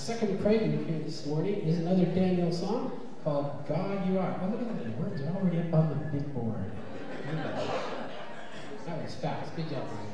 second craving here this morning is another Daniel song called God You Are. Oh, look at that, the words are already up on the big board. That was fast. Good job, Ryan.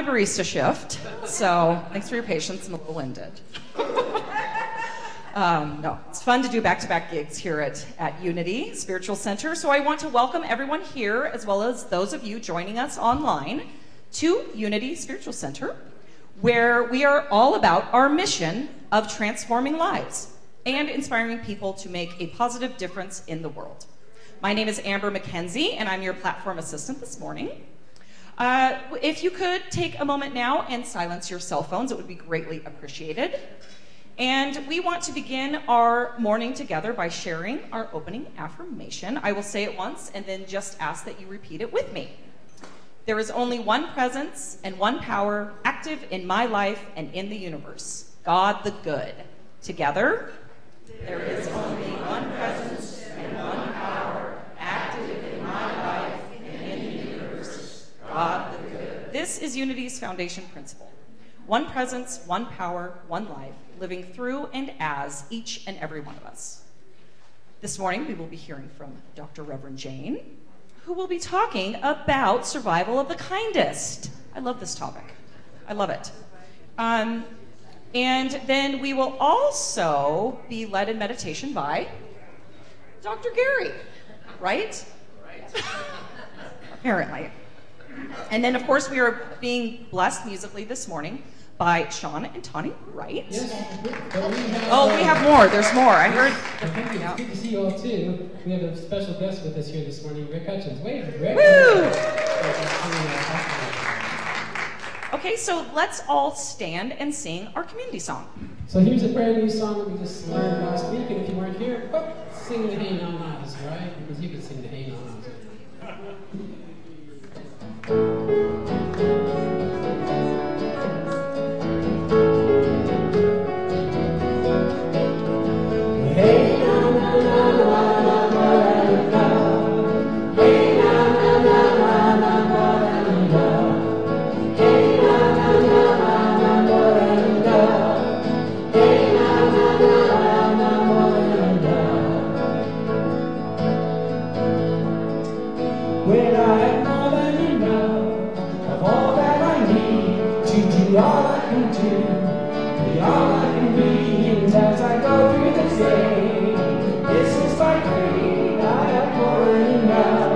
Barista shift, so thanks for your patience. I'm a little winded. No, it's fun to do back-to-back gigs here at Unity Spiritual Center, so I want to welcome everyone here, as well as those of you joining us online, to Unity Spiritual Center, where we are all about our mission of transforming lives and inspiring people to make a positive difference in the world. My name is Amber McKenzie, and I'm your platform assistant this morning. If you could take a moment now and silence your cell phones, it would be greatly appreciated. And we want to begin our morning together by sharing our opening affirmation. I will say it once and then just ask that you repeat it with me. There is only one presence and one power active in my life and in the universe, God the Good. Together, there is only one presence and one power active in my life and in the universe, God the Good. This is Unity's foundation principle. One presence, one power, one life, living through and as each and every one of us. This morning, we will be hearing from Dr. Reverend Jane, who will be talking about survival of the kindest. I love this topic. I love it. And then we will also be led in meditation by Dr. Gary, right? Right. Apparently. And then, of course, we are being blessed musically this morning by Sean and Tawny Wright. Yes, we have more. There's more. I heard. Thank you. It's good to see you all, too. We have a special guest with us here this morning, Rick Hutchins. Wave, Rick. Woo! Okay, so let's all stand and sing our community song. So here's a brand new song that we just learned last week, and if you weren't here, sing the Hey Na Na's, right? Because you can sing the Hey Na Na's. Hey na na na na na na na. Hey na na na na na na na. Hey na na na na na na na. Hey na na na na na na. When I have more than enough of all that I need to do all I can do, be all I can be, and as I go through the day, this is my creed. I have more than enough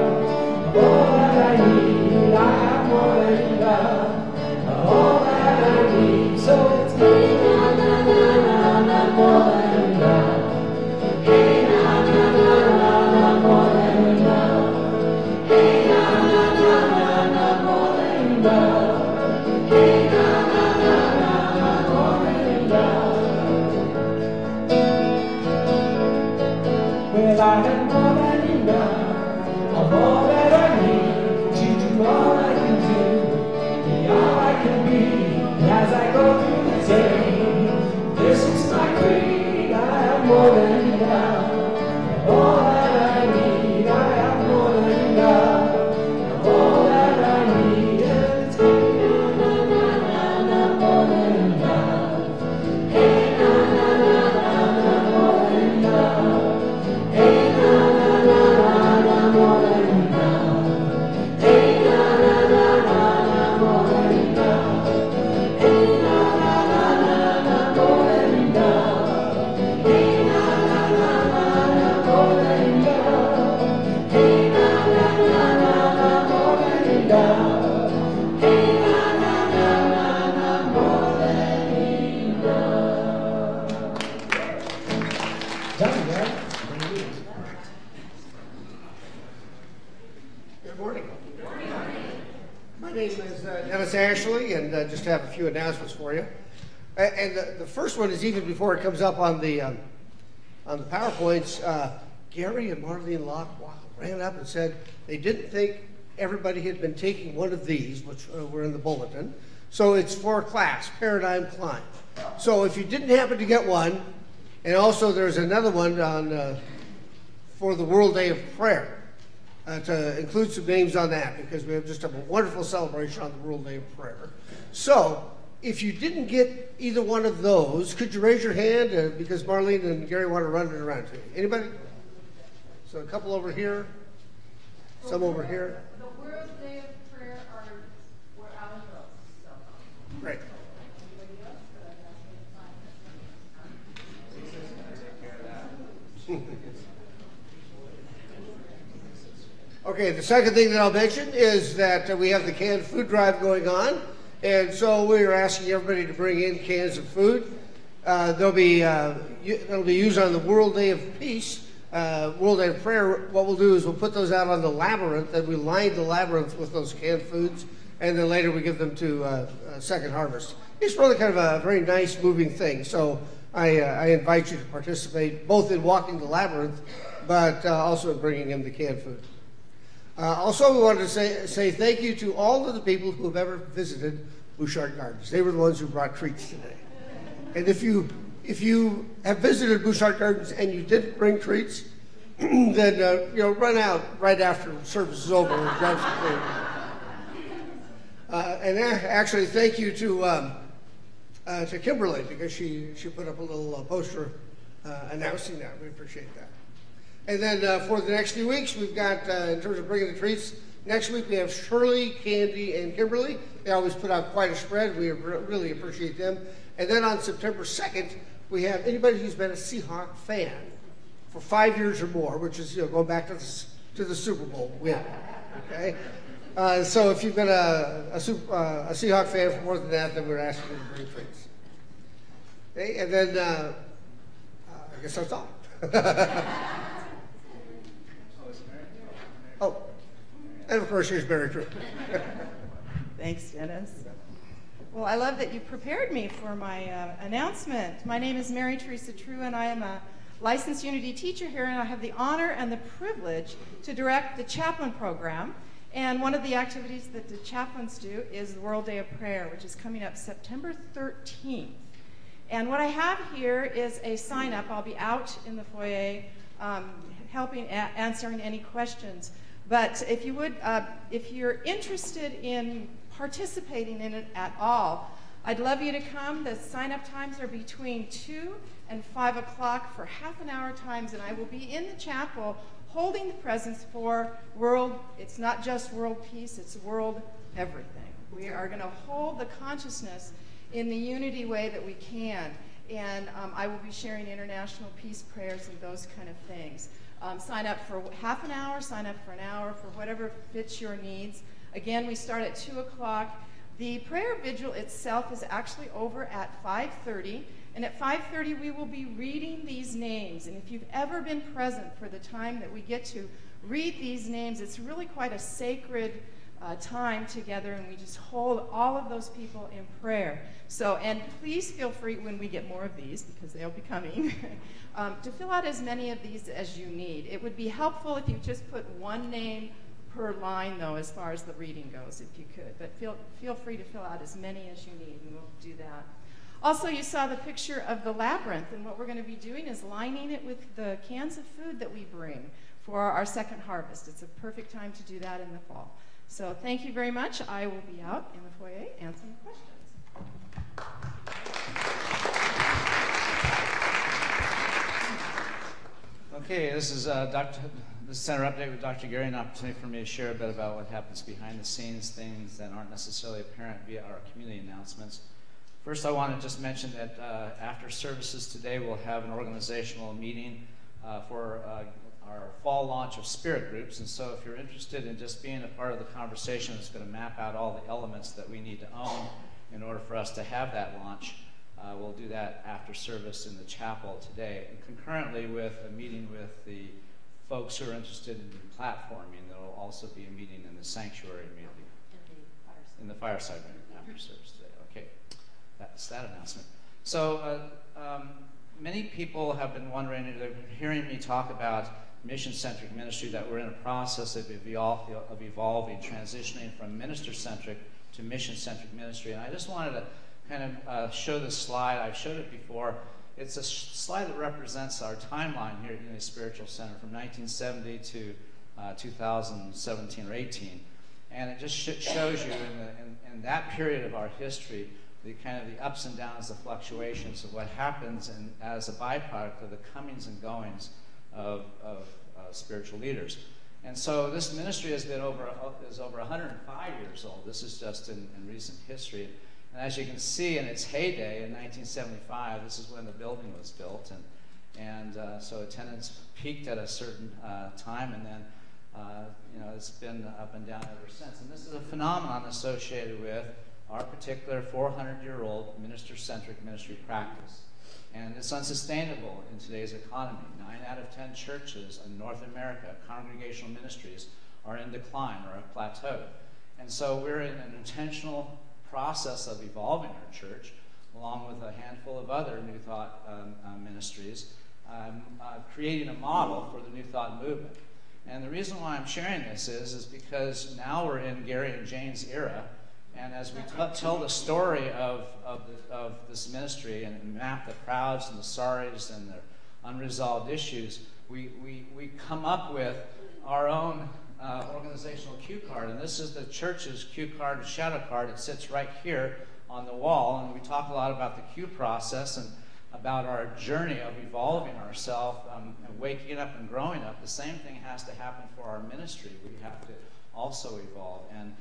of all that I need. I have more than enough of all that I need. So it's hey na na na na na more than enough. Hey na na na na na more than enough. Hey na na na na na more than enough. Hey na na na na na more than enough. Well, I have more than enough of all that I need to do all I can do, be all I can be. And as I go through the day, this is my creed. I have more than enough of all that I need. I have more than enough of all that I need. And it's hey na na na na more than enough. Hey na na na na na more than enough. Hey na na na na na more than enough. Hey na na na na na more than enough. Hey na na na na na more than enough. Hey na na na na na more than enough. Hey na na na na na more than enough. Hey na na na na na more than enough. Done, guys. Good morning. My name is Dennis Ashley, and just have a few announcements for you. And the first one is even before it comes up on the PowerPoints. Gary and Marlene Locke ran up and said they didn't think everybody had been taking one of these, which were in the bulletin. So it's for a class, Paradigm Climb. So if you didn't happen to get one, and also there's another one on for the World Day of Prayer. To include some names on that, because we have just a wonderful celebration on the World Day of Prayer. So, if you didn't get either one of those, could you raise your hand? Because Marlene and Gary want to run it around to you. Anybody? So a couple over here, some over here. The World Day of Prayer were out of those. So. Great. Okay, the second thing that I'll mention is that we have the canned food drive going on, and so we're asking everybody to bring in cans of food. They'll be used on the World Day of Peace, World Day of Prayer. What we'll do is we'll put those out on the labyrinth, and we line the labyrinth with those canned foods, and then later we give them to Second Harvest. It's really kind of a very nice, moving thing. So I invite you to participate both in walking the labyrinth, but also in bringing in the canned food. Also, we wanted to say thank you to all of the people who have ever visited Bouchard Gardens. They were the ones who brought treats today. And if you have visited Bouchard Gardens and you didn't bring treats, then run out right after service is over and grab some food. And actually, thank you to Kimberly, because she put up a little poster announcing that. We appreciate that. And then for the next few weeks, we've got, in terms of bringing the treats, next week we have Shirley, Candy, and Kimberly. They always put out quite a spread. We really appreciate them. And then on September 2nd, we have anybody who's been a Seahawk fan for 5 years or more, which is going back to the Super Bowl win. Okay? So if you've been a Seahawk fan for more than that, then we're asking you to bring treats. Okay? And then I guess that's all. Oh, and of course, here's Mary Drew. Thanks, Dennis. Well, I love that you prepared me for my announcement. My name is Mary Teresa True, and I am a licensed Unity teacher here, and I have the honor and the privilege to direct the chaplain program. And one of the activities that the chaplains do is the World Day of Prayer, which is coming up September 13th. And what I have here is a sign-up. I'll be out in the foyer helping answering any questions. But if you would, if you're interested in participating in it at all, I'd love you to come. The sign-up times are between 2 and 5 o'clock for half an hour times, and I will be in the chapel holding the presents for world, it's not just world peace, it's world everything. We are going to hold the consciousness in the unity way that we can, and I will be sharing international peace prayers and those kind of things. Sign up for half an hour, sign up for an hour, for whatever fits your needs. Again, we start at 2 o'clock. The prayer vigil itself is actually over at 5:30, and at 5:30 we will be reading these names. And if you've ever been present for the time that we get to read these names, it's really quite a sacred time together, and we just hold all of those people in prayer. So, and please feel free when we get more of these, because they'll be coming, to fill out as many of these as you need. It would be helpful if you just put one name per line, though, as far as the reading goes, if you could. But feel free to fill out as many as you need, and we'll do that. Also, you saw the picture of the labyrinth, and what we're going to be doing is lining it with the cans of food that we bring for our second harvest. It's a perfect time to do that in the fall. So thank you very much. I will be out in the foyer answering questions. Okay, this is the Center Update with Dr. Gary, an opportunity for me to share a bit about what happens behind the scenes, things that aren't necessarily apparent via our community announcements. First, I want to just mention that after services today, we'll have an organizational meeting for our fall launch of spirit groups. And so if you're interested in just being a part of the conversation that's going to map out all the elements that we need to own in order for us to have that launch, we'll do that after service in the chapel today. And concurrently with a meeting with the folks who are interested in platforming, there will also be a meeting in the sanctuary immediately. In the fireside room after service today. Okay, that's that announcement. So many people have been wondering, they've been hearing me talk about mission-centric ministry, that we're in a process of evolving, transitioning from minister-centric to mission-centric ministry. And I just wanted to kind of show this slide. I've showed it before. It's a slide that represents our timeline here at Unity Spiritual Center from 1970 to 2017 or 18. And it just shows you in that period of our history the kind of the ups and downs, the fluctuations of what happens as a byproduct of the comings and goings of spiritual leaders. And so this ministry has been is over 105 years old. This is just in recent history. And as you can see, in its heyday in 1975, this is when the building was built, and so attendance peaked at a certain time, and then you know, it's been up and down ever since. And this is a phenomenon associated with our particular 400-year-old minister-centric ministry practice. And it's unsustainable in today's economy. 9 out of 10 churches in North America, congregational ministries, are in decline or have plateaued. And so we're in an intentional process of evolving our church, along with a handful of other New Thought ministries, creating a model for the New Thought movement. And the reason why I'm sharing this is because now we're in Gary and Jane's era, and as we tell the story of this ministry and map the prouds and the sorries and the unresolved issues, we come up with our own organizational cue card. And this is the church's cue card and shadow card. It sits right here on the wall. And we talk a lot about the cue process and about our journey of evolving ourselves and waking up and growing up. The same thing has to happen for our ministry. We have to also evolve. And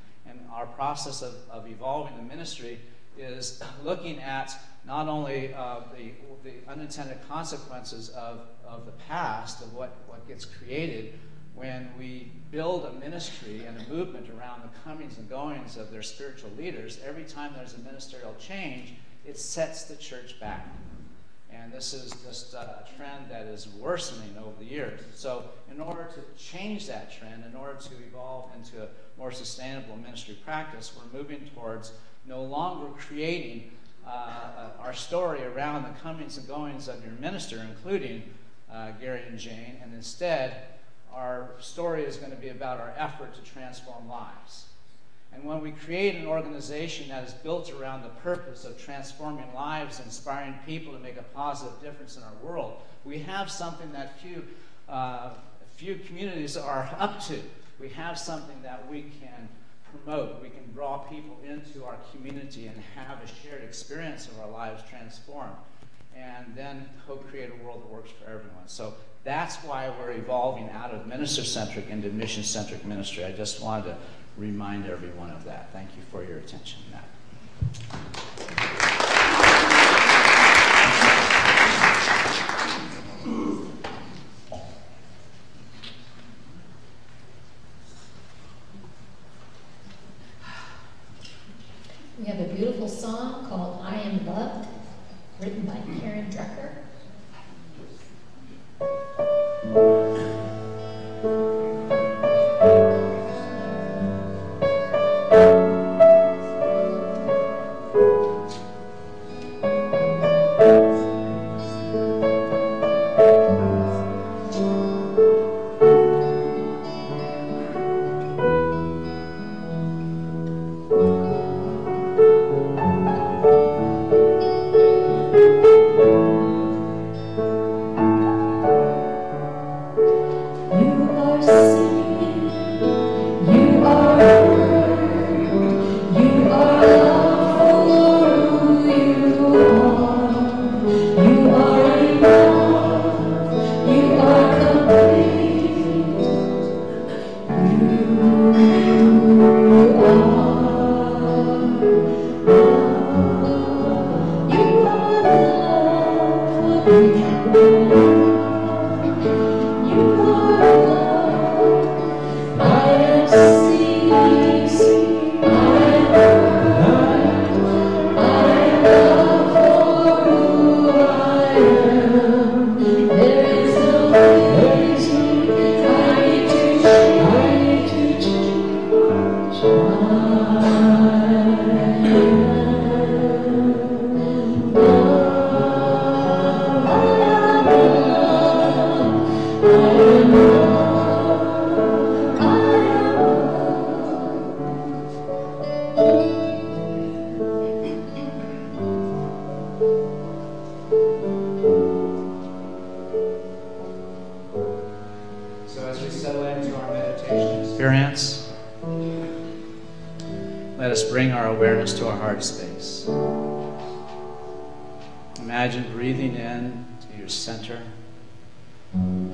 our process of evolving the ministry is looking at not only the unintended consequences of the past, of what gets created when we build a ministry and a movement around the comings and goings of their spiritual leaders. Every time there's a ministerial change, it sets the church back. And this is just a trend that is worsening over the years. So in order to change that trend, in order to evolve into a more sustainable ministry practice, we're moving towards no longer creating our story around the comings and goings of your minister, including Gary and Jane, and instead our story is going to be about our effort to transform lives. And when we create an organization that is built around the purpose of transforming lives, inspiring people to make a positive difference in our world, we have something that few communities are up to. We have something that we can promote. We can draw people into our community and have a shared experience of our lives transformed, and then co-create a world that works for everyone. So that's why we're evolving out of minister-centric into mission-centric ministry. I just wanted to remind everyone of that. Thank you for your attention, Matt. We have a beautiful song called I Am Loved, written by Karen Drecker. Let us bring our awareness to our heart space. Imagine breathing in to your center. And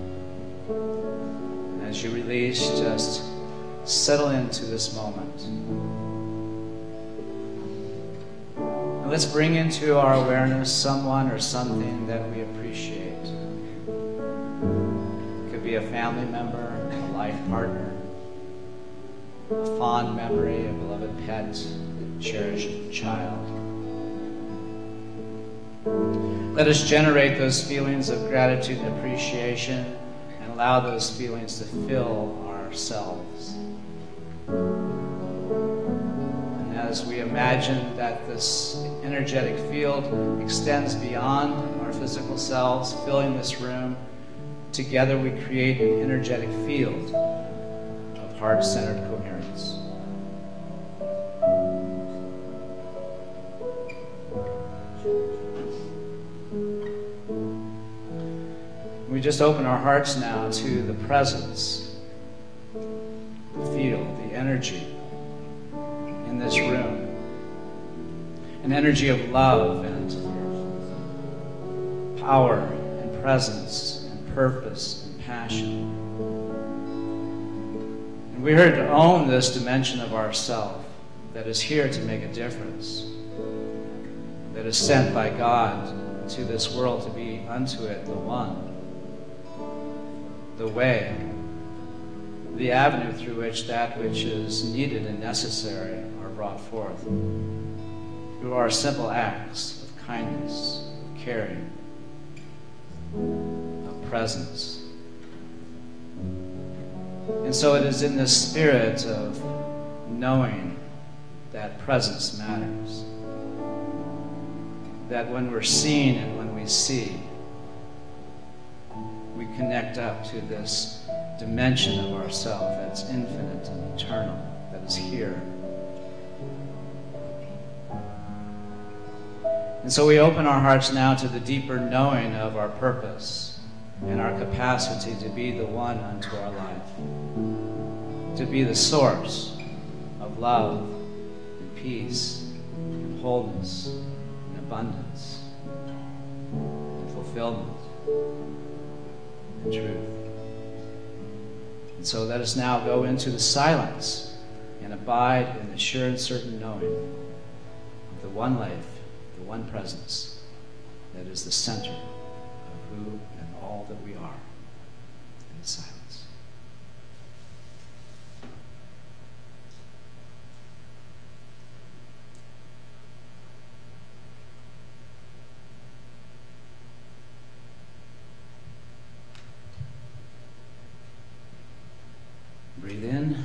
as you release, just settle into this moment. And let's bring into our awareness someone or something that we appreciate. It could be a family member, a life partner, a fond memory, a beloved pet, a cherished child. Let us generate those feelings of gratitude and appreciation and allow those feelings to fill ourselves. And as we imagine that this energetic field extends beyond our physical selves, filling this room, together we create an energetic field of heart-centered coherence. We just open our hearts now to the presence, the field, the energy in this room. An energy of love and power and presence and purpose and passion. And we're here to own this dimension of ourself that is here to make a difference, that is sent by God to this world to be unto it the one, the way, the avenue through which that which is needed and necessary are brought forth through our simple acts of kindness, caring, of presence. And so it is in the spirit of knowing that presence matters, that when we're seen and when we see, we connect up to this dimension of ourself that's infinite and eternal, that is here. And so we open our hearts now to the deeper knowing of our purpose and our capacity to be the one unto our life, to be the source of love and peace and wholeness and abundance and fulfillment and truth. And so let us now go into the silence and abide in the sure and certain knowing of the one life, the one presence that is the center of who and all that we are in the silence. Breathe in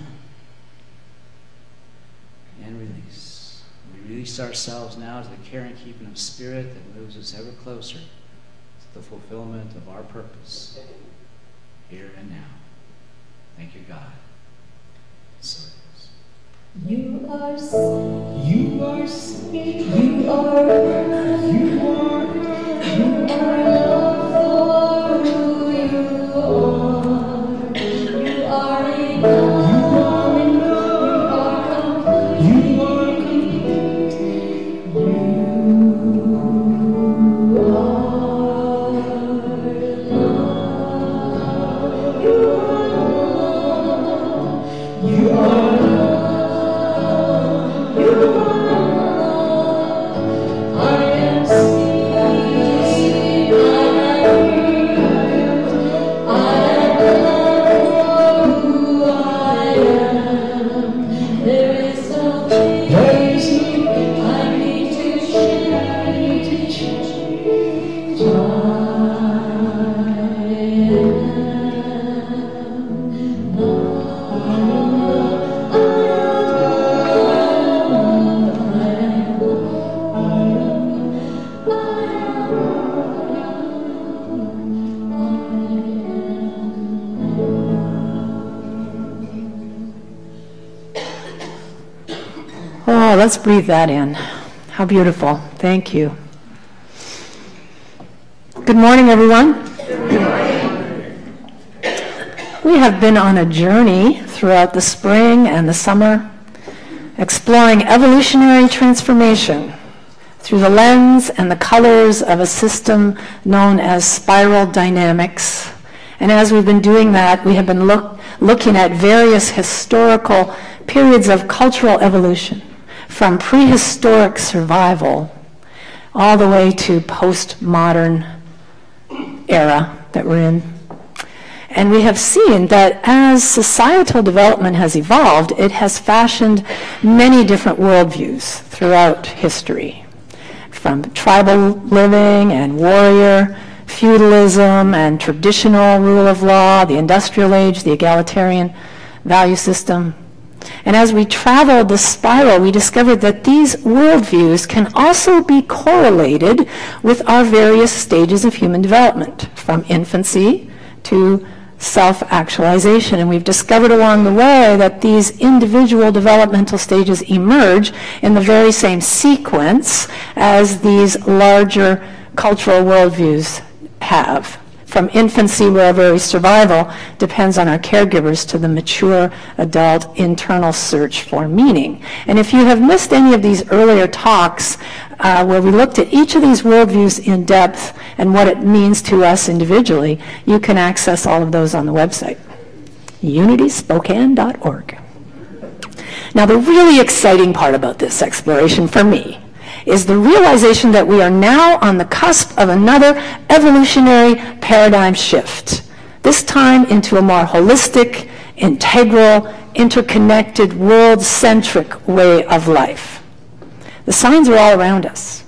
and release. We release ourselves now to the care and keeping of spirit that moves us ever closer to the fulfillment of our purpose here and now. Thank you, God. So it is. You are seen. You are seen. You are heard. You are You are loved for who you are. You are enough. You are complete. You are I am seen. Oh, let's breathe that in. How beautiful. Thank you. Good morning, everyone. Good morning. We have been on a journey throughout the spring and the summer, exploring evolutionary transformation through the lens and the colors of a system known as spiral dynamics. And as we've been doing that, we have been looking at various historical periods of cultural evolution, from prehistoric survival all the way to postmodern era that we're in. And we have seen that as societal development has evolved, it has fashioned many different worldviews throughout history, from tribal living and warrior, feudalism and traditional rule of law, the industrial age, the egalitarian value system. And as we traveled the spiral, we discovered that these worldviews can also be correlated with our various stages of human development, from infancy to self-actualization. And we've discovered along the way that these individual developmental stages emerge in the very same sequence as these larger cultural worldviews have. From infancy, where very survival depends on our caregivers, to the mature adult internal search for meaning. And if you have missed any of these earlier talks where we looked at each of these worldviews in depth and what it means to us individually, you can access all of those on the website, unityspokane.org. Now, the really exciting part about this exploration for me is the realization that we are now on the cusp of another evolutionary paradigm shift, this time into a more holistic, integral, interconnected, world-centric way of life. The signs are all around us.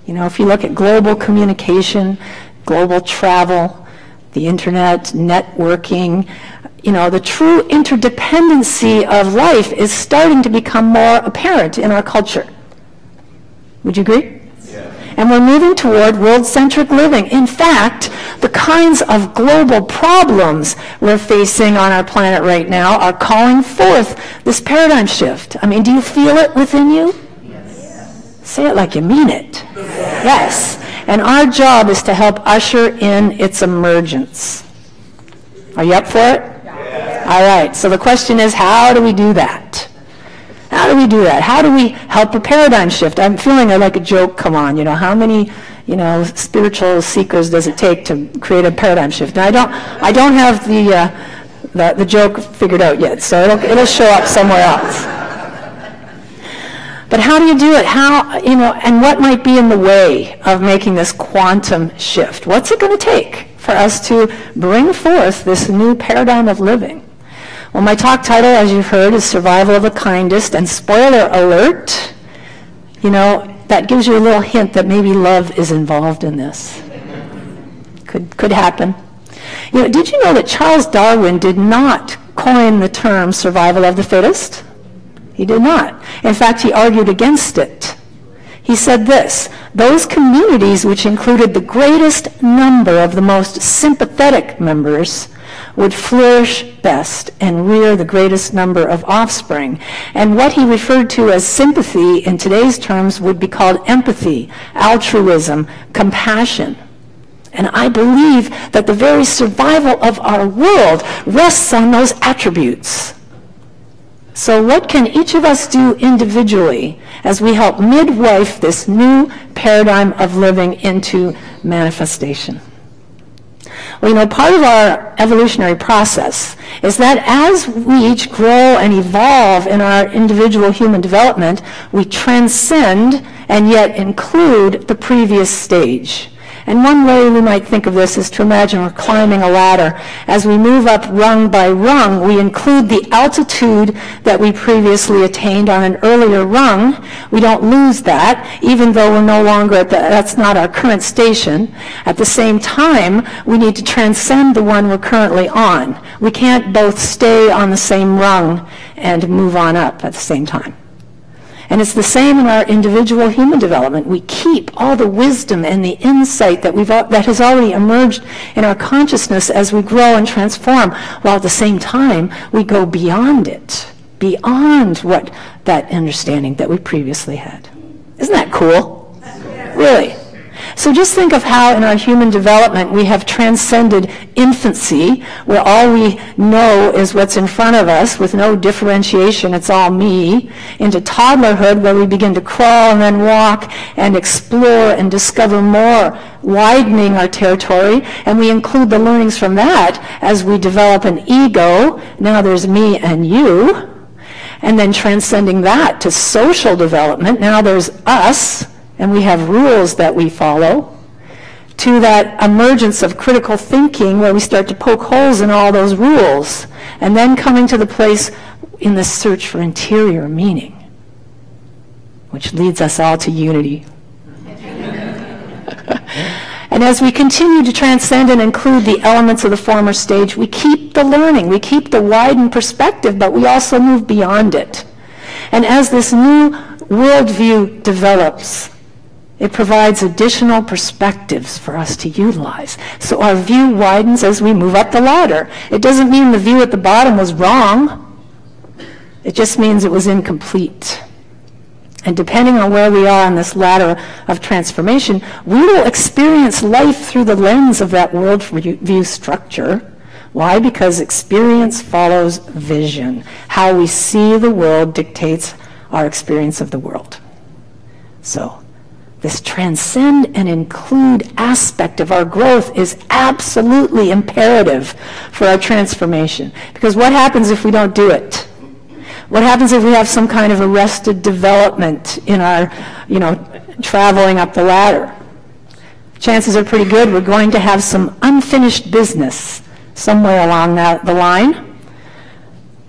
You know, if you look at global communication, global travel, the internet, networking, the true interdependency of life is starting to become more apparent in our culture. Would you agree? Yeah. And we're moving toward world-centric living. In fact, the kinds of global problems we're facing on our planet right now are calling forth this paradigm shift. I mean, do you feel it within you? Yes. Say it like you mean it. Yes. And our job is to help usher in its emergence. Are you up for it? All right, so the question is, how do we do that? How do we do that? How do we help a paradigm shift? I'm feeling like a joke come on, how many, spiritual seekers does it take to create a paradigm shift? Now, I don't have the joke figured out yet, so it'll show up somewhere else. But how do you do it? How, and what might be in the way of making this quantum shift? What's it going to take for us to bring forth this new paradigm of living? Well, my talk title, as you've heard, is Survival of the Kindest, and spoiler alert, that gives you a little hint that maybe love is involved in this. Could happen. Did you know that Charles Darwin did not coin the term survival of the fittest? He did not. In fact, he argued against it. He said this: those communities which included the greatest number of the most sympathetic members would flourish best and rear the greatest number of offspring. And what he referred to as sympathy in today's terms would be called empathy, altruism, compassion. And I believe that the very survival of our world rests on those attributes. So what can each of us do individually as we help midwife this new paradigm of living into manifestation? Well, part of our evolutionary process is that as we each grow and evolve in our individual human development, we transcend and yet include the previous stage. And one way we might think of this is to imagine we're climbing a ladder. As we move up rung by rung, we include the altitude that we previously attained on an earlier rung. We don't lose that, even though we're no longer that's not our current station. At the same time, we need to transcend the one we're currently on. We can't both stay on the same rung and move on up at the same time. And it's the same in our individual human development. We keep all the wisdom and the insight that has already emerged in our consciousness as we grow and transform, while at the same time we go beyond it, beyond what that understanding that we previously had. Isn't that cool? Really? So just think of how in our human development we have transcended infancy, where all we know is what's in front of us with no differentiation, it's all me, into toddlerhood, where we begin to crawl and then walk and explore and discover more, widening our territory, and we include the learnings from that as we develop an ego. Now there's me and you, and then transcending that to social development. Now there's us, and we have rules that we follow, to that emergence of critical thinking where we start to poke holes in all those rules, and then coming to the place in the search for interior meaning, which leads us all to unity. And as we continue to transcend and include the elements of the former stage, we keep the learning, we keep the widened perspective, but we also move beyond it. And as this new worldview develops, it provides additional perspectives for us to utilize. So our view widens as we move up the ladder. It doesn't mean the view at the bottom was wrong. It just means it was incomplete. And depending on where we are on this ladder of transformation, we will experience life through the lens of that worldview structure. Why? Because experience follows vision. How we see the world dictates our experience of the world. So, this transcend and include aspect of our growth is absolutely imperative for our transformation. Because what happens if we don't do it? What happens if we have some kind of arrested development in our, traveling up the ladder? Chances are pretty good we're going to have some unfinished business somewhere along the line.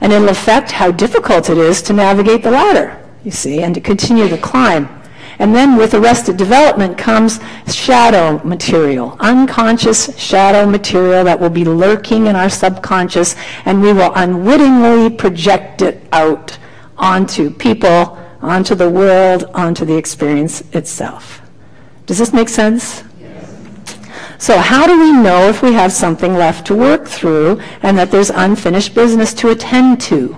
And it'll affect how difficult it is to navigate the ladder, you see, and to continue the climb. And then with arrested development comes shadow material, unconscious shadow material that will be lurking in our subconscious, and we will unwittingly project it out onto people, onto the world, onto the experience itself. Does this make sense? So how do we know if we have something left to work through and that there's unfinished business to attend to?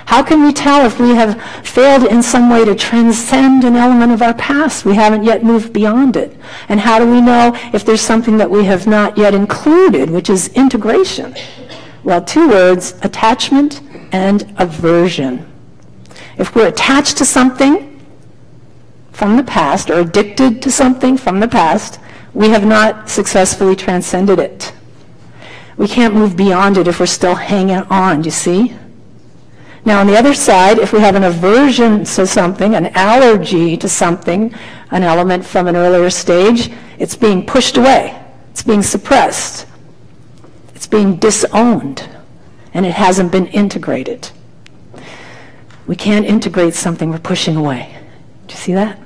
How can we tell if we have failed in some way to transcend an element of our past? We haven't yet moved beyond it. And how do we know if there's something that we have not yet included, which is integration? Well, 2 words, attachment and aversion. If we're attached to something from the past or addicted to something from the past, we have not successfully transcended it. We can't move beyond it if we're still hanging on, do you see? Now, on the other side, if we have an aversion to something, an allergy to something, an element from an earlier stage, it's being pushed away. It's being suppressed. It's being disowned. And it hasn't been integrated. We can't integrate something we're pushing away. Do you see that?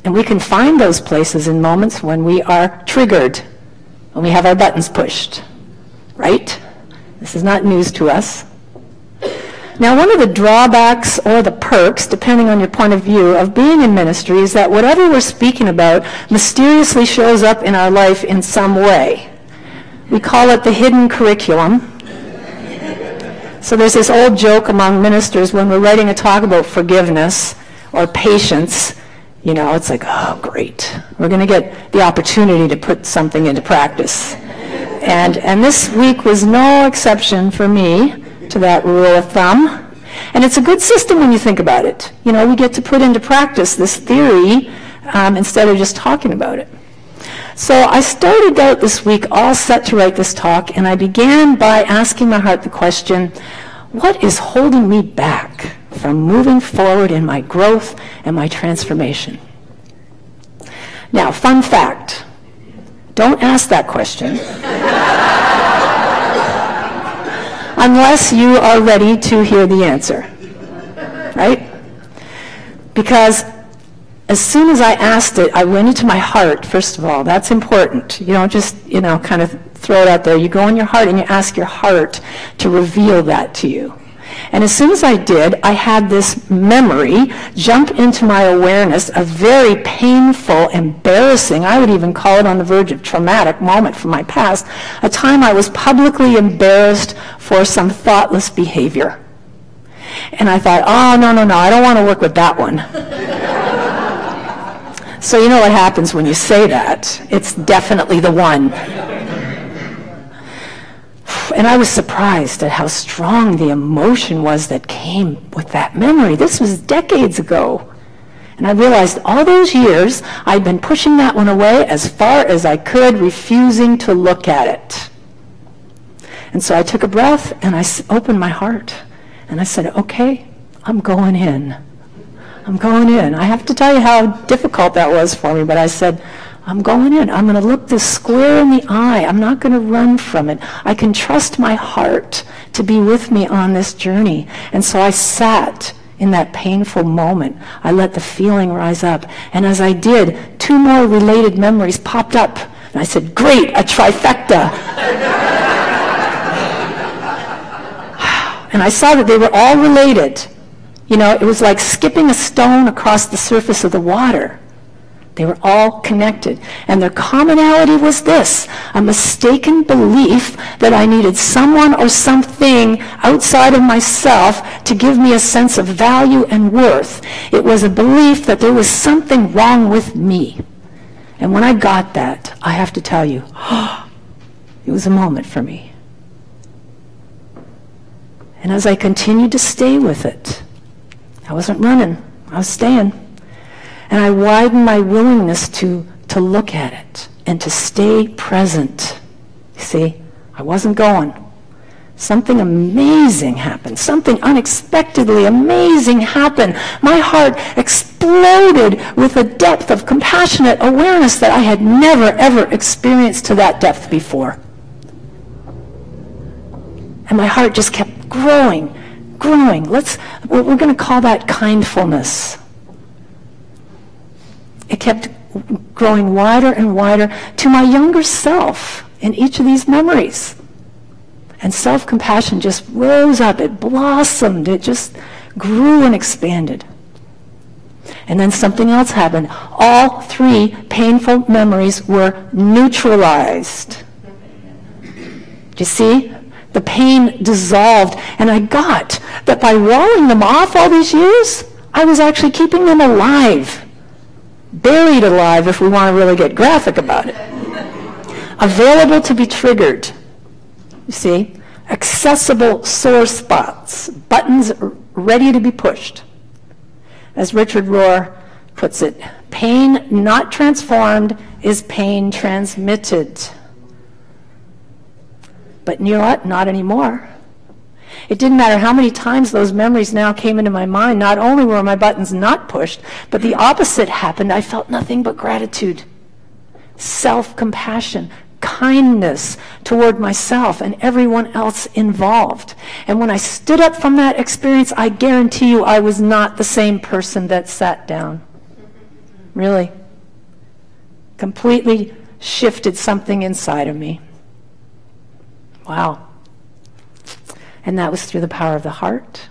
And we can find those places in moments when we are triggered, when we have our buttons pushed, right? This is not news to us. Now, one of the drawbacks or the perks, depending on your point of view, of being in ministry is that whatever we're speaking about mysteriously shows up in our life in some way. We call it the hidden curriculum. So there's this old joke among ministers when we're writing a talk about forgiveness or patience. You know, it's like, oh, great. We're going to get the opportunity to put something into practice. And this week was no exception for me to that rule of thumb. And it's a good system when you think about it. You know, we get to put into practice this theory instead of just talking about it. So I started out this week all set to write this talk, and I began by asking my heart the question, what is holding me back from moving forward in my growth and my transformation? Now, fun fact, don't ask that question unless you are ready to hear the answer, right? Because as soon as I asked it, I went into my heart, first of all. That's important. You don't just, kind of throw it out there. You go in your heart and you ask your heart to reveal that to you. And as soon as I did, I had this memory jump into my awareness, a very painful, embarrassing, I would even call it on the verge of traumatic moment from my past, a time I was publicly embarrassed for some thoughtless behavior. And I thought, oh, no, I don't want to work with that one. So you know what happens when you say that? It's definitely the one. And I was surprised at how strong the emotion was that came with that memory. This was decades ago. And I realized all those years I'd been pushing that one away as far as I could, refusing to look at it. And so I took a breath and I opened my heart. And I said, okay, I'm going in. I'm going in. I have to tell you how difficult that was for me, but I said, I'm going in. I'm going to look this square in the eye. I'm not going to run from it. I can trust my heart to be with me on this journey. And so I sat in that painful moment. I let the feeling rise up. And as I did, 2 more related memories popped up. And I said, great, a trifecta. And I saw that they were all related. You know, it was like skipping a stone across the surface of the water. They were all connected. And their commonality was this, a mistaken belief that I needed someone or something outside of myself to give me a sense of value and worth. It was a belief that there was something wrong with me. And when I got that, I have to tell you, it was a moment for me. And as I continued to stay with it, I wasn't running, I was staying. And I widened my willingness to look at it and to stay present. You see, I wasn't going. Something amazing happened. Something unexpectedly amazing happened. My heart exploded with a depth of compassionate awareness that I had never, ever experienced to that depth before. And my heart just kept growing. We're going to call that kindfulness. it kept growing wider and wider to my younger self in each of these memories. And self-compassion just rose up, it blossomed, it just grew and expanded. And then something else happened. All 3 painful memories were neutralized. Do you see? The pain dissolved, and I got that by walling them off all these years, I was actually keeping them alive. Buried alive, if we want to really get graphic about it. Available to be triggered. You see? Accessible sore spots, buttons ready to be pushed. As Richard Rohr puts it, pain not transformed is pain transmitted. But you know what? Not anymore. It didn't matter how many times those memories now came into my mind. Not only were my buttons not pushed, but the opposite happened. I felt nothing but gratitude, self-compassion, kindness toward myself and everyone else involved. And when I stood up from that experience, I guarantee you I was not the same person that sat down. Really. Completely shifted something inside of me. Wow. And that was through the power of the heart.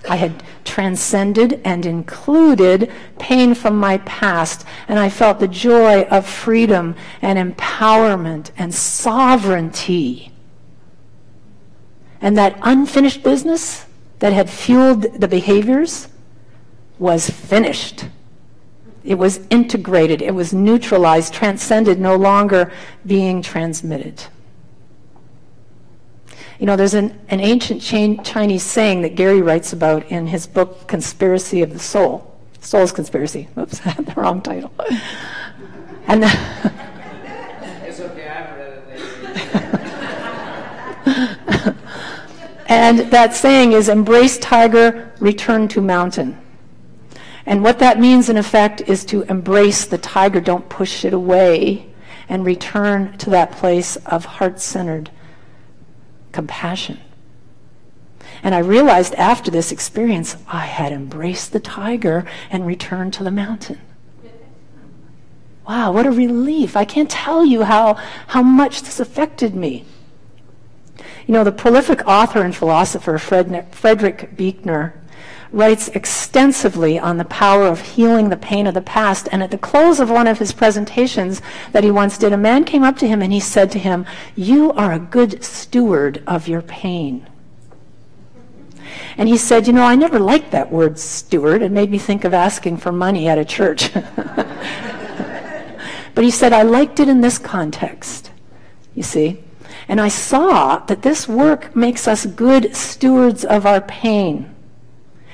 I had transcended and included pain from my past, and I felt the joy of freedom and empowerment and sovereignty. And that unfinished business that had fueled the behaviors was finished. It was integrated, it was neutralized, transcended, no longer being transmitted. You know, there's an ancient Chinese saying that Gary writes about in his book, Conspiracy of the Soul. Soul's Conspiracy. Oops, I had the wrong title. And It's okay, I haven't read it. and that saying is, embrace tiger, return to mountain. And what that means, in effect, is to embrace the tiger, don't push it away, and return to that place of heart-centered compassion. And I realized after this experience, I had embraced the tiger and returned to the mountain. Wow, what a relief. I can't tell you how much this affected me. You know, the prolific author and philosopher Frederick Buechner writes extensively on the power of healing the pain of the past. And at the close of one of his presentations that he once did, a man came up to him and he said to him, "You are a good steward of your pain." And he said, "You know, I never liked that word steward. It made me think of asking for money at a church." But he said, "I liked it in this context, you see. And I saw that this work makes us good stewards of our pain.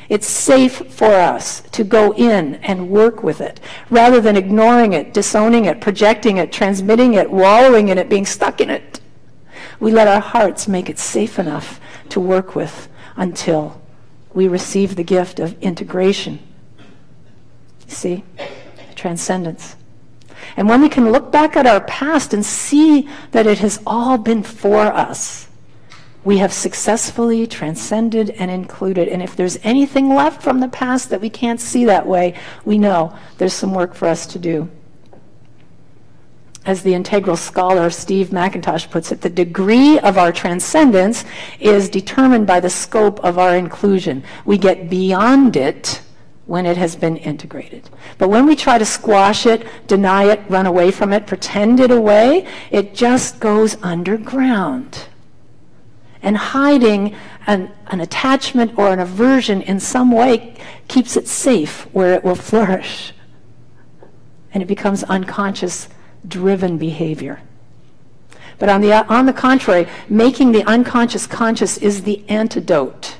It's safe for us to go in and work with it, rather than ignoring it, disowning it, projecting it, transmitting it, wallowing in it, being stuck in it. We let our hearts make it safe enough to work with until we receive the gift of integration." You see? Transcendence. And when we can look back at our past and see that it has all been for us, we have successfully transcended and included. And if there's anything left from the past that we can't see that way, we know there's some work for us to do. As the integral scholar Steve McIntosh puts it, the degree of our transcendence is determined by the scope of our inclusion. We get beyond it when it has been integrated. But when we try to squash it, deny it, run away from it, pretend it away, it just goes underground. And hiding an attachment or an aversion in some way keeps it safe where it will flourish. And it becomes unconscious, driven behavior. But on the contrary, making the unconscious conscious is the antidote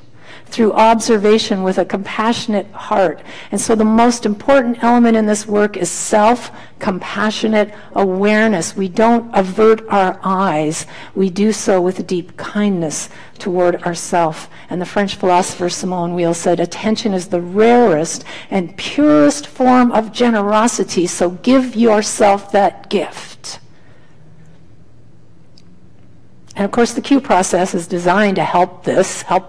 through observation with a compassionate heart. And so the most important element in this work is self-compassionate awareness. We don't avert our eyes. We do so with deep kindness toward ourselves. And the French philosopher Simone Weil said, "Attention is the rarest and purest form of generosity, so give yourself that gift." And of course, the Q process is designed to help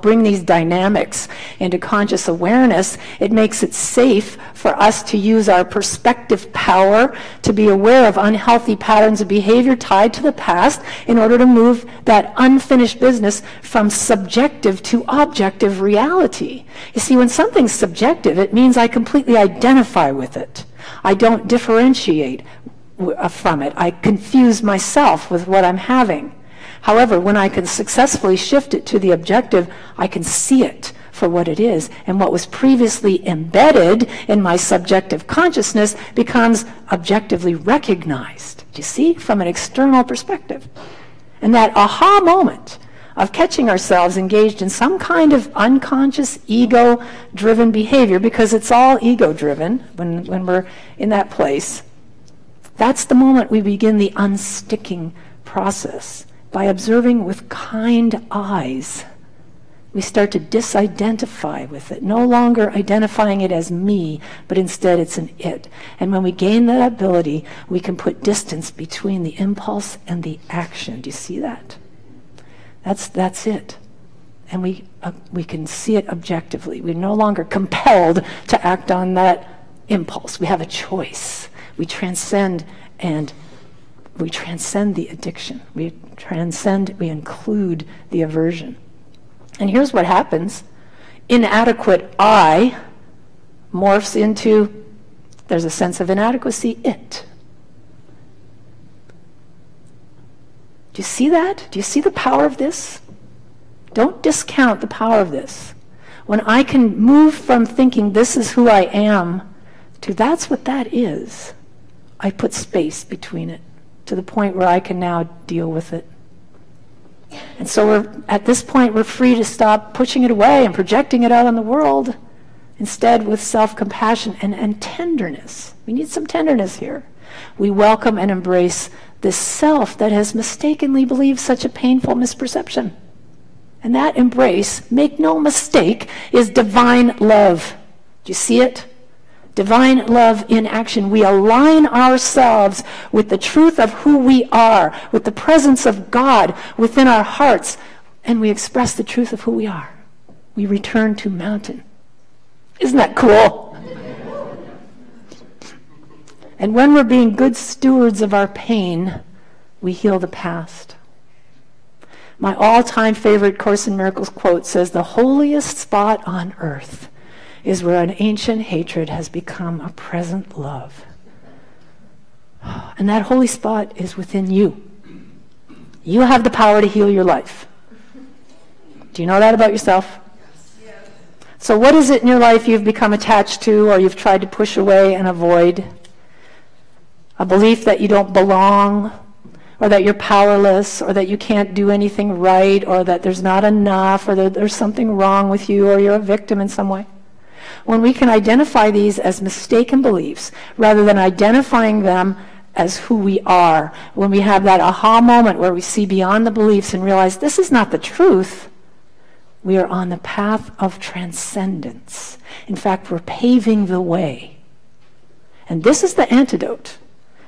bring these dynamics into conscious awareness. It makes it safe for us to use our perspective power to be aware of unhealthy patterns of behavior tied to the past in order to move that unfinished business from subjective to objective reality. You see, when something's subjective, it means I completely identify with it. I don't differentiate from it. I confuse myself with what I'm having. However, when I can successfully shift it to the objective, I can see it for what it is. And what was previously embedded in my subjective consciousness becomes objectively recognized. Do you see? From an external perspective. And that aha moment of catching ourselves engaged in some kind of unconscious, ego-driven behavior, because it's all ego-driven when we're in that place, that's the moment we begin the unsticking process. By observing with kind eyes, we start to disidentify with it, no longer identifying it as me, but instead it's an it. And when we gain that ability, we can put distance between the impulse and the action. Do you see that? That's it. And we can see it objectively. We're no longer compelled to act on that impulse. We have a choice. We transcend the addiction. We include the aversion. And here's what happens. Inadequate I morphs into, there's a sense of inadequacy, it. Do you see that? Do you see the power of this? Don't discount the power of this. When I can move from thinking this is who I am to that's what that is, I put space between it to the point where I can now deal with it. And so at this point, we're free to stop pushing it away and projecting it out on the world. Instead, with self-compassion and tenderness. We need some tenderness here. We welcome and embrace this self that has mistakenly believed such a painful misperception. And that embrace, make no mistake, is divine love. Do you see it? Divine love in action. We align ourselves with the truth of who we are, with the presence of God within our hearts, and we express the truth of who we are. We return to mountain. Isn't that cool? And when we're being good stewards of our pain, we heal the past. My all-time favorite Course in Miracles quote says, "The holiest spot on earth is where an ancient hatred has become a present love." And that holy spot is within you. You have the power to heal your life. Do you know that about yourself? Yes. So what is it in your life you've become attached to or you've tried to push away and avoid? A belief that you don't belong, or that you're powerless, or that you can't do anything right, or that there's not enough, or that there's something wrong with you, or you're a victim in some way. When we can identify these as mistaken beliefs, rather than identifying them as who we are, when we have that aha moment where we see beyond the beliefs and realize this is not the truth, we are on the path of transcendence. In fact, we're paving the way. And this is the antidote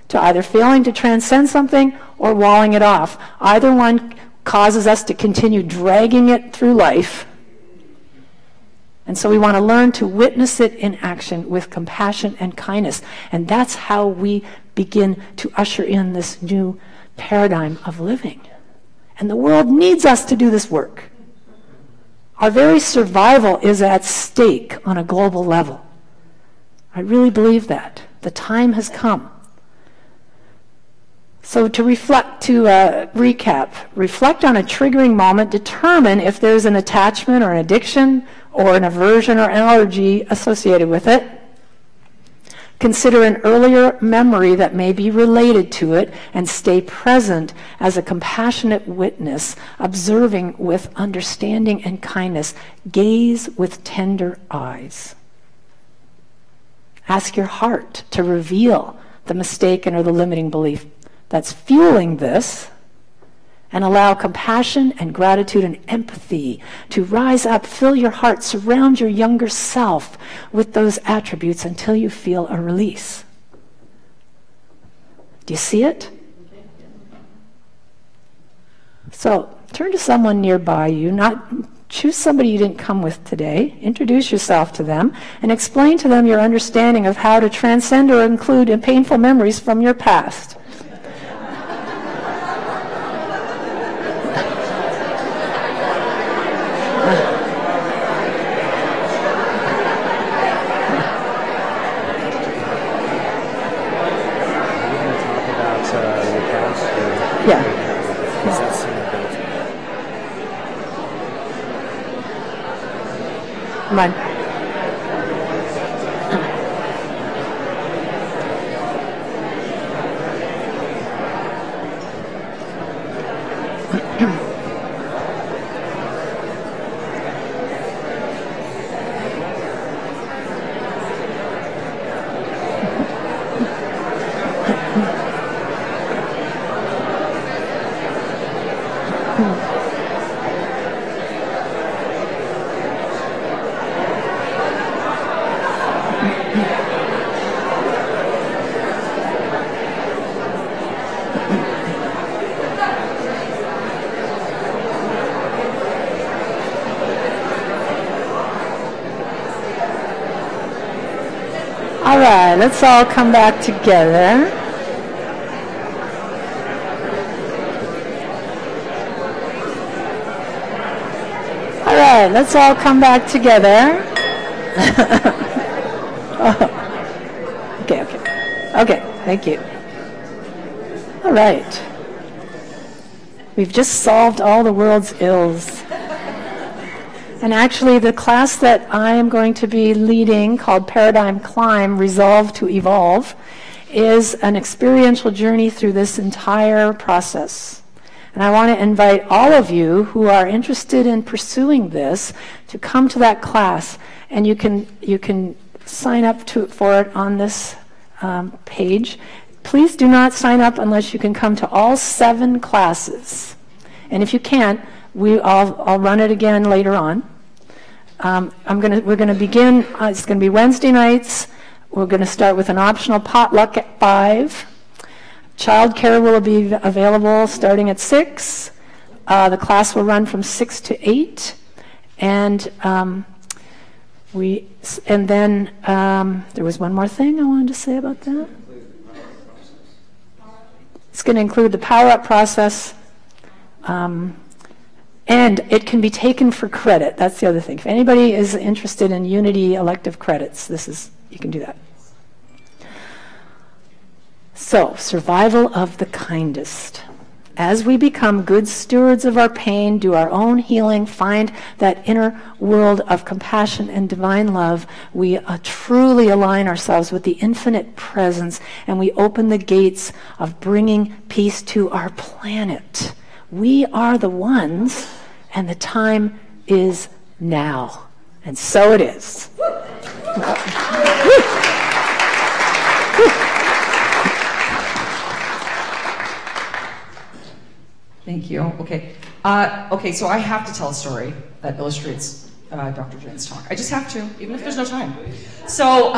to either failing to transcend something or walling it off. Either one causes us to continue dragging it through life. And so we want to learn to witness it in action with compassion and kindness. And that's how we begin to usher in this new paradigm of living. And the world needs us to do this work. Our very survival is at stake on a global level. I really believe that. The time has come. So to recap, reflect on a triggering moment, determine if there's an attachment or an addiction or an aversion or allergy associated with it. Consider an earlier memory that may be related to it and stay present as a compassionate witness, observing with understanding and kindness. Gaze with tender eyes. Ask your heart to reveal the mistaken or the limiting belief that's fueling this, and allow compassion and gratitude and empathy to rise up, fill your heart, surround your younger self with those attributes until you feel a release. Do you see it? So turn to someone nearby you, choose somebody you didn't come with today, introduce yourself to them, and explain to them your understanding of how to transcend or include painful memories from your past. Yeah. Come on. All right, let's all come back together. All right, let's all come back together. Okay, thank you. All right. We've just solved all the world's ills. And actually, the class that I am going to be leading, called Paradigm Climb, Resolve to Evolve, is an experiential journey through this entire process. And I want to invite all of you who are interested in pursuing this to come to that class. And you can sign up for it on this page. Please do not sign up unless you can come to all 7 classes. And if you can't, I'll run it again later on. We're going to begin, it's going to be Wednesday nights. We're going to start with an optional potluck at 5. Childcare will be available starting at 6. The class will run from 6 to 8. And then there was one more thing I wanted to say about that. It's going to include the power-up process. And it can be taken for credit. That's the other thing. If anybody is interested in Unity elective credits, you can do that. So, survival of the kindest. As we become good stewards of our pain, do our own healing, find that inner world of compassion and divine love, we truly align ourselves with the infinite presence, and we open the gates of bringing peace to our planet. We are the ones, and the time is now. And so it is. Thank you. Okay. So I have to tell a story that illustrates Dr. Jane's talk. I just have to, even if there's no time. So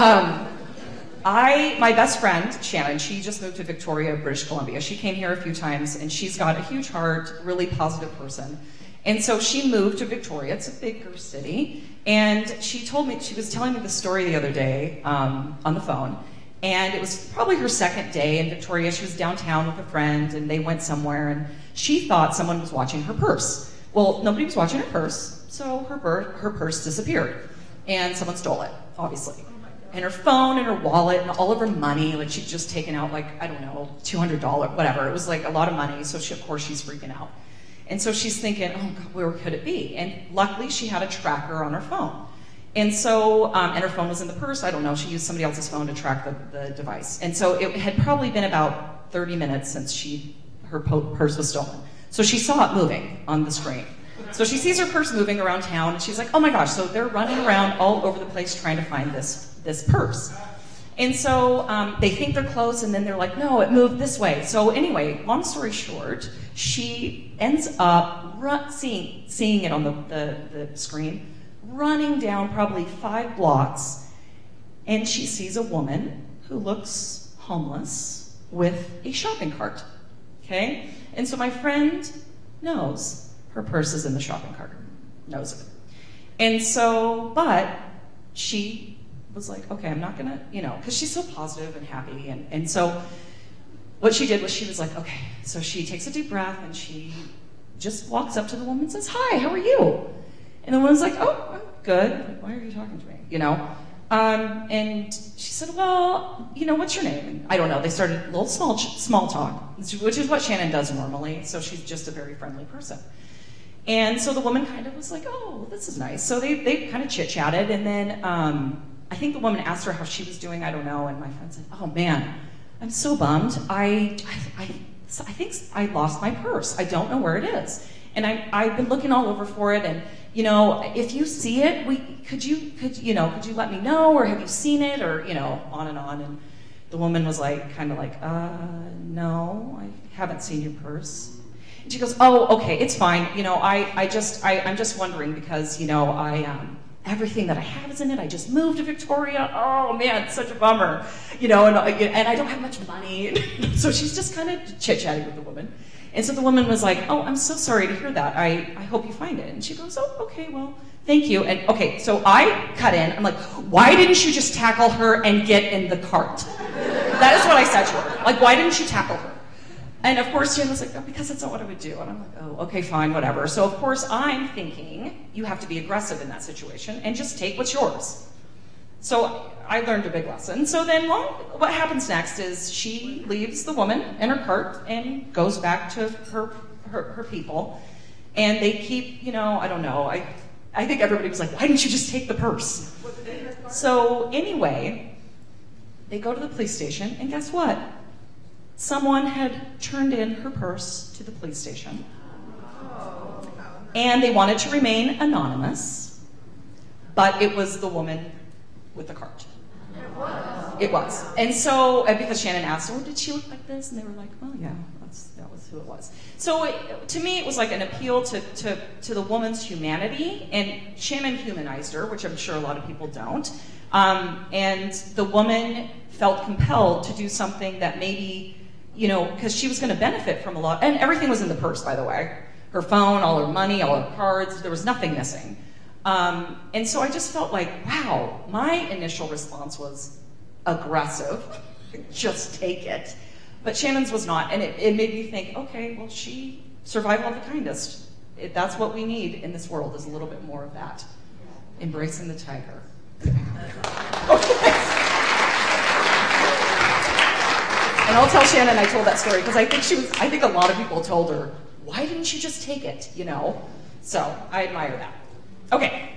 my best friend, Shannon, she just moved to Victoria, British Columbia. She came here a few times, and she's got a huge heart, really positive person. And so she moved to Victoria. It's a bigger city. And she was telling me the story the other day on the phone. And it was probably her second day in Victoria. She was downtown with a friend, and they went somewhere, and she thought someone was watching her purse. Well, nobody was watching her purse, so her purse disappeared. And someone stole it, obviously. And her phone and her wallet and all of her money, like she'd just taken out I don't know, $200, whatever. It was like a lot of money, so of course she's freaking out. And so she's thinking, oh God, where could it be? And luckily she had a tracker on her phone. And so, and her phone was in the purse, I don't know, she used somebody else's phone to track the device. And so it had probably been about 30 minutes since her purse was stolen. So she saw it moving on the screen. So she sees her purse moving around town, and she's like, oh my gosh, so they're running around all over the place trying to find this purse. And so they think they're close, and then they're like, no, it moved this way. So anyway, long story short, she ends up seeing it on the screen, running down probably 5 blocks, and she sees a woman who looks homeless with a shopping cart, okay? And so my friend knows her purse is in the shopping cart, knows it. And so, but she was like, okay, I'm not gonna, because she's so positive and happy. And so what she did was she was like, okay, so she takes a deep breath and she just walks up to the woman and says, hi, how are you? And the woman's like, oh, I'm good. Like, why are you talking to me? And she said, well, what's your name? And I don't know. They started a little small talk, which is what Shannon does normally. So she's just a very friendly person. And so the woman kind of was like, oh, this is nice. So they kind of chit-chatted. And then I think the woman asked her how she was doing. I don't know. And my friend said, oh, man, I'm so bummed. I think I lost my purse. I don't know where it is. And I've been looking all over for it. And, if you see it, could you let me know? Or have you seen it? Or, on and on. And the woman was like, kind of like, no, I haven't seen your purse. And she goes, oh, okay, it's fine. I'm just wondering because, everything that I have is in it. I just moved to Victoria. Oh man, it's such a bummer. And I don't have much money. So she's just kind of chit-chatting with the woman. And so the woman was like, oh, I'm so sorry to hear that. I hope you find it. And she goes, oh, okay, well, thank you. And okay, so I cut in. I'm like, why didn't you just tackle her and get in the cart? That is what I said to her. Like, why didn't you tackle her? And of course, Jen was like, oh, because that's not what I would do. And I'm like, oh, okay, fine, whatever. So of course, I'm thinking you have to be aggressive in that situation and just take what's yours. So I learned a big lesson. So then what happens next is she leaves the woman in her cart and goes back to her people. And they keep, I don't know. I think everybody was like, why didn't you just take the purse? So anyway, they go to the police station, and guess what? Someone had turned in her purse to the police station. And they wanted to remain anonymous, but it was the woman with the cart. It was. And so, because Shannon asked, oh, did she look like this? And they were like, well, yeah, that was who it was. So to me, it was like an appeal to the woman's humanity, and Shannon humanized her, which I'm sure a lot of people don't. And the woman felt compelled to do something that maybe, because she was going to benefit from a lot, and everything was in the purse, by the way. Her phone, all her money, all her cards, there was nothing missing. And so I just felt like, wow, my initial response was aggressive, just take it. But Shannon's was not, and it made me think, okay, well, survival of the kindest. That's what we need in this world, is a little bit more of that. Embracing the tiger. Okay. And I'll tell Shannon I told that story, because I think a lot of people told her, why didn't you just take it, So I admire that. Okay,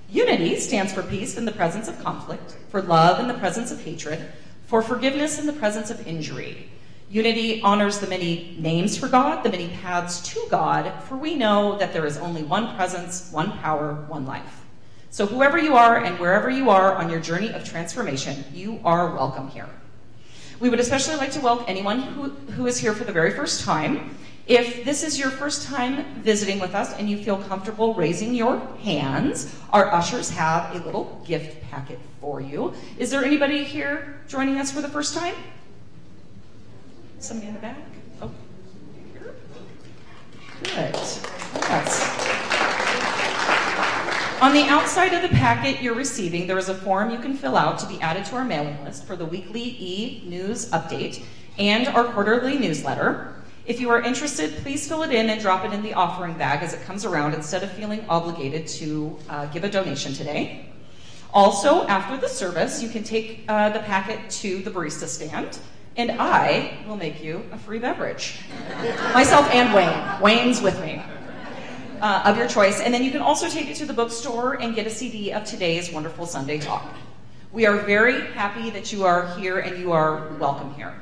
unity stands for peace in the presence of conflict, for love in the presence of hatred, for forgiveness in the presence of injury. Unity honors the many names for God, the many paths to God, for we know that there is only one presence, one power, one life. So whoever you are and wherever you are on your journey of transformation, you are welcome here. We would especially like to welcome anyone who is here for the very first time. If this is your first time visiting with us and you feel comfortable raising your hands, our ushers have a little gift packet for you. Is there anybody here joining us for the first time? Somebody in the back? Oh, here. Good. Yes. On the outside of the packet you're receiving, there is a form you can fill out to be added to our mailing list for the weekly e-news update and our quarterly newsletter. If you are interested, please fill it in and drop it in the offering bag as it comes around instead of feeling obligated to give a donation today. Also, after the service, you can take the packet to the barista stand, and I will make you a free beverage. Myself and Wayne. Wayne's with me. Of your choice. And then you can also take it to the bookstore and get a CD of today's wonderful Sunday talk. We are very happy that you are here and you are welcome here.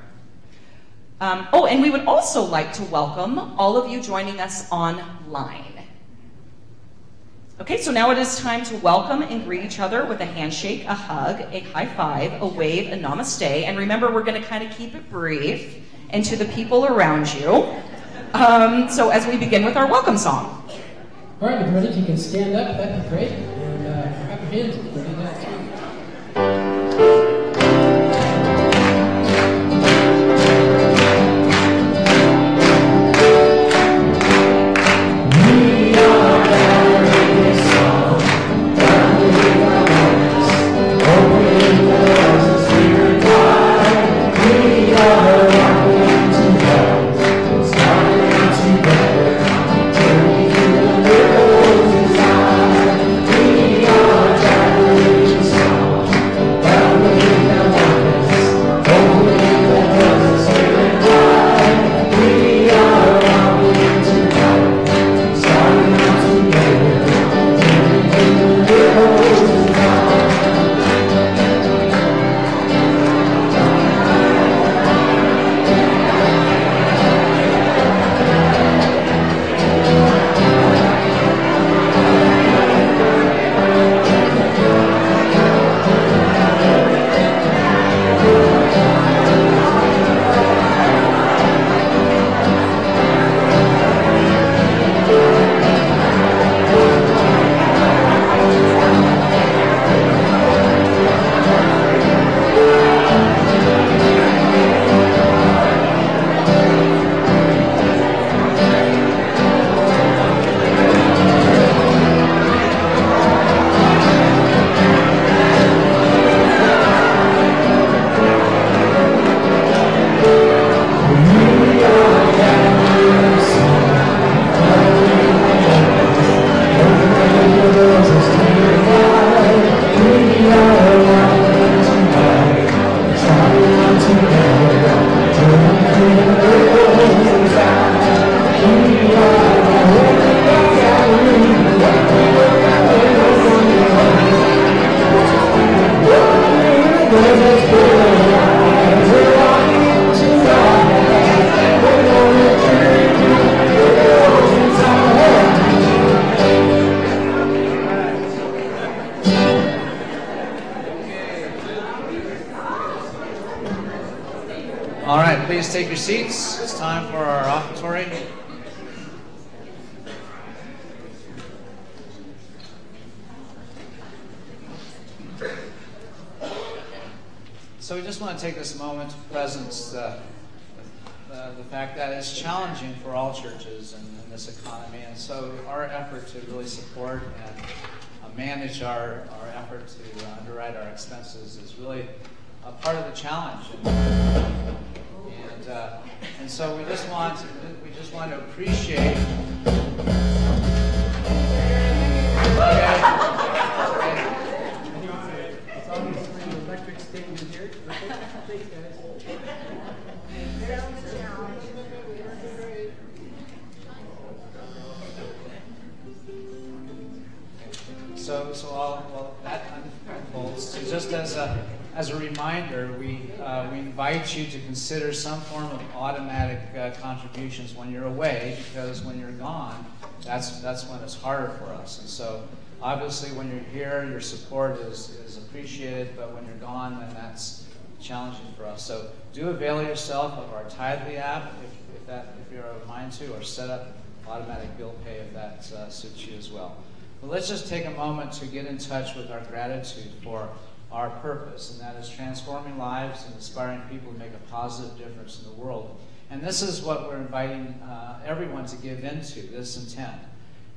And we would also like to welcome all of you joining us online. Okay, so now it is time to welcome and greet each other with a handshake, a hug, a high five, a wave, a namaste. And remember, we're going to kind of keep it brief and to the people around you. So as we begin with our welcome song. All right, everybody, if you can stand up, that'd be great. And clap your hands if you do that too. All right, please take your seats. It's time for our offertory. So we just want to take this moment to presence the fact that it's challenging for all churches in this economy, and so our effort to really support and manage our effort to underwrite our expenses is really a part of the challenge. And so we just want to appreciate. So while that unfolds, so just as a reminder, we invite you to consider some form of automatic contributions when you're away, because when you're gone, that's when it's harder for us. And so obviously when you're here, your support is appreciated, but when you're gone, then that's challenging for us. So do avail yourself of our Tithely app if you're of mind to, or set up automatic bill pay if that suits you as well. But let's just take a moment to get in touch with our gratitude for our purpose, and that is transforming lives and inspiring people to make a positive difference in the world. And this is what we're inviting everyone to give into, this intent.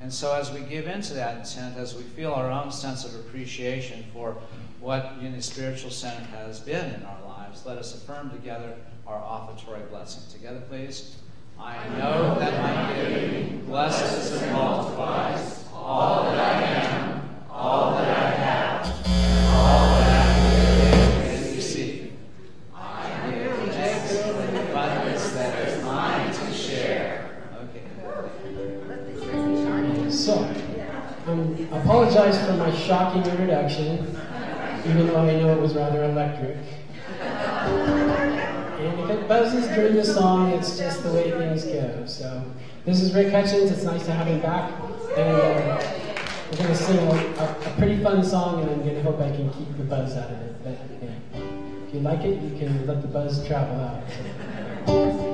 And so as we give into that intent, as we feel our own sense of appreciation for what Unity Spiritual Center has been in our lives, let us affirm together our offertory blessing. Together, please. I know that my giving blesses and multiplies all that I am, all that I have, and all that I will receive. I give thanks for the abundance that is mine to share. Okay. So, I apologize for my shocking introduction, even though I know it was rather electric. And if it buzzes during the song, it's just the way things go. So, this is Rick Hutchins. It's nice to have him back. And we're going to sing a pretty fun song, and I'm going to hope I can keep the buzz out of it. But yeah, if you like it, you can let the buzz travel out. Oh,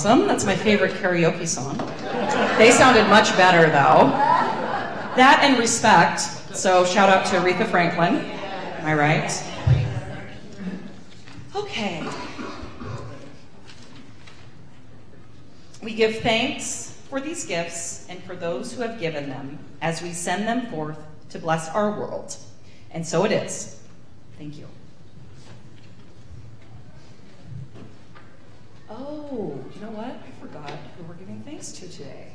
awesome. That's my favorite karaoke song. They sounded much better, though. That and Respect. So shout out to Aretha Franklin. Am I right? Okay. We give thanks for these gifts and for those who have given them as we send them forth to bless our world. And so it is. Thank you. Oh, you know what? I forgot who we're giving thanks to today.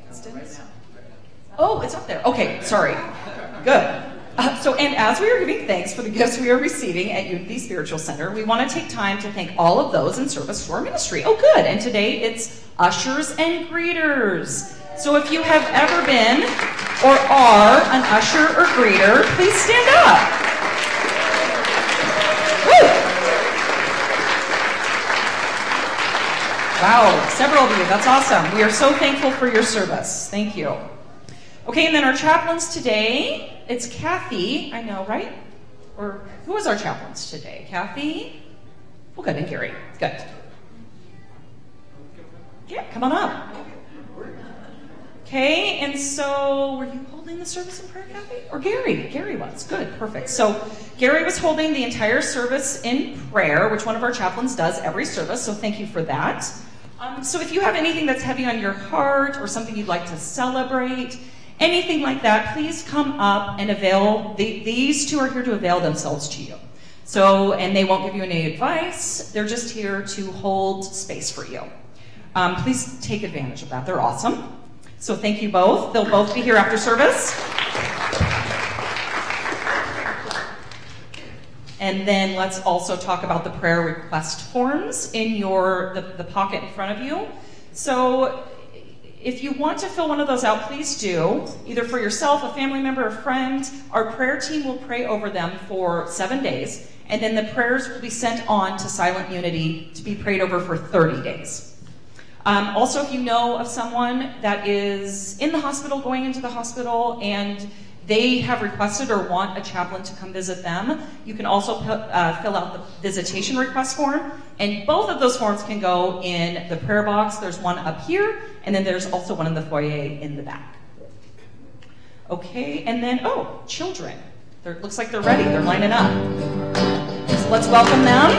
Oh, it's up there. Okay, sorry. Good. And as we are giving thanks for the gifts we are receiving at Unity Spiritual Center, we want to take time to thank all of those in service to our ministry. Oh, good. And today it's ushers and greeters. So if you have ever been or are an usher or greeter, please stand up. Woo! Wow, several of you. That's awesome. We are so thankful for your service. Thank you. Okay, and then our chaplains today, it's Kathy, I know, right? Or who is our chaplains today? Kathy? Oh, good, and Gary. Good. Yeah, come on up. Okay, and so were you holding the service in prayer, Kathy? Or Gary? Gary was. Good, perfect. So Gary was holding the entire service in prayer, which one of our chaplains does every service, so thank you for that. So if you have anything that's heavy on your heart or something you'd like to celebrate, anything like that, please come up and avail. These two are here to avail themselves to you. So, and they won't give you any advice. They're just here to hold space for you. Please take advantage of that. They're awesome. So thank you both. They'll both be here after service. And then let's also talk about the prayer request forms in the pocket in front of you. So if you want to fill one of those out, please do, either for yourself, a family member, a friend. Our prayer team will pray over them for 7 days, and then the prayers will be sent on to Silent Unity to be prayed over for 30 days. Also, if you know of someone that is in the hospital, going into the hospital, and they have requested or want a chaplain to come visit them, you can also fill out the visitation request form, and both of those forms can go in the prayer box. There's one up here, and then there's also one in the foyer in the back. Okay, and then, children. It looks like they're ready. They're lining up. So let's welcome them.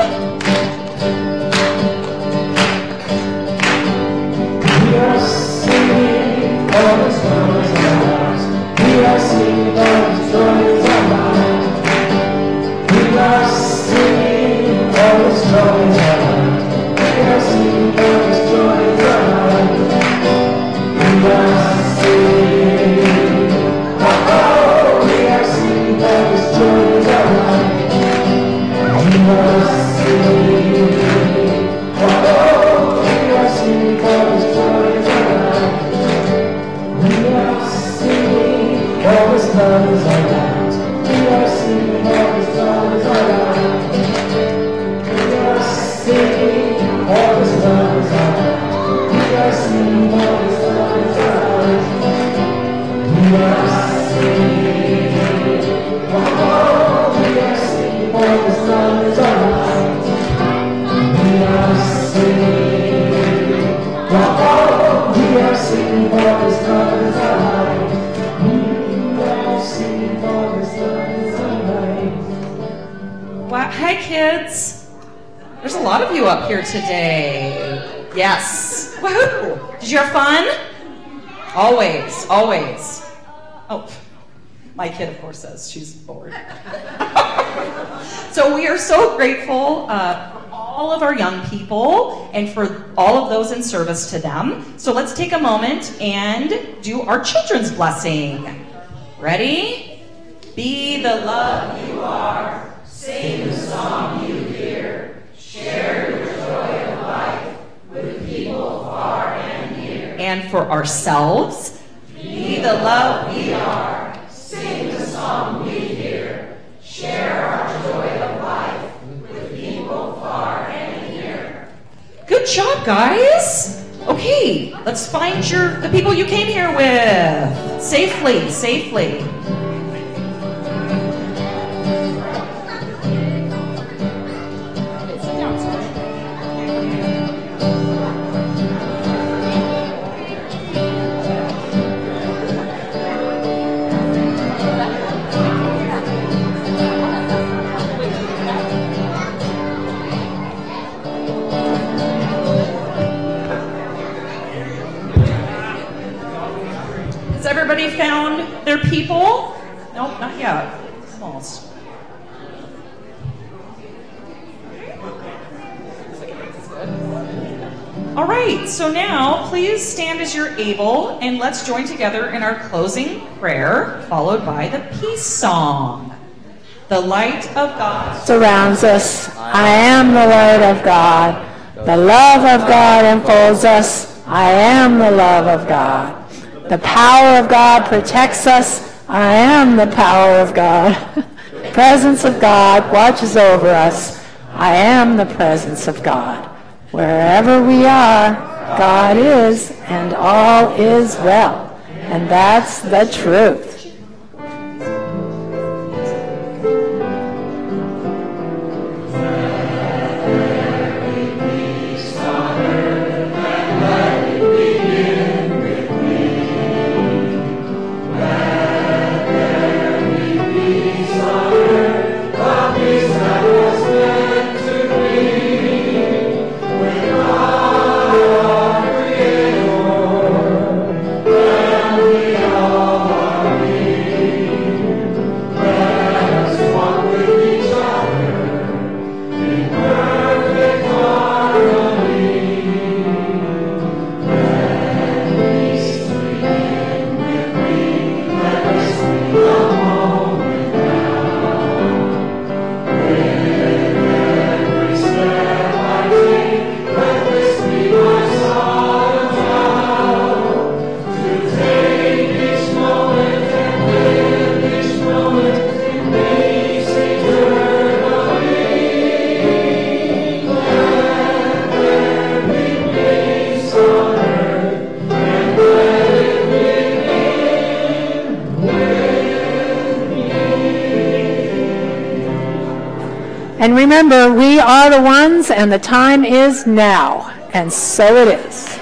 We are singing all the stories of our lives. We are singing all the stories of our lives. We are singing all the stories of our lives. We are singing all the stories of our lives. We are singing, oh, we are singing all the stories of our lives. We are singing, oh, we are singing all the stories of our lives. We are singing all the stories of our lives. We are singing all the stories of our lives. We are singing all the stories of our lives. We are singing all the stories of our lives. We are singing, oh, we are singing all the stories of our lives. We are singing, oh, we are singing all the stories of our lives. We are singing all the stories of our lives. Wow. Hi, kids. There's a lot of you up here today. Yes. Woohoo! Did you have fun? Always, always. Oh, my kid, of course, says she's bored. So we are so grateful for all of our young people and for all of those in service to them. So let's take a moment and do our children's blessing. Ready? Be the love you are. Sing the song you hear. Share your joy of life with people far and near. And for ourselves, be the love we are. Sing the song we hear. Share our joy of life with people far and near. Good job, guys. Okay, let's find the people you came here with. Safely. 100 people? Nope, not yet. Almost. All right, so now please stand as you're able, and let's join together in our closing prayer, followed by the peace song. The light of God surrounds us. I am the light of God. The love of God enfolds us. I am the love of God. The power of God protects us. I am the power of God. The presence of God watches over us. I am the presence of God. Wherever we are, God is, and all is well. And that's the truth. And remember, we are the ones, and the time is now. And so it is.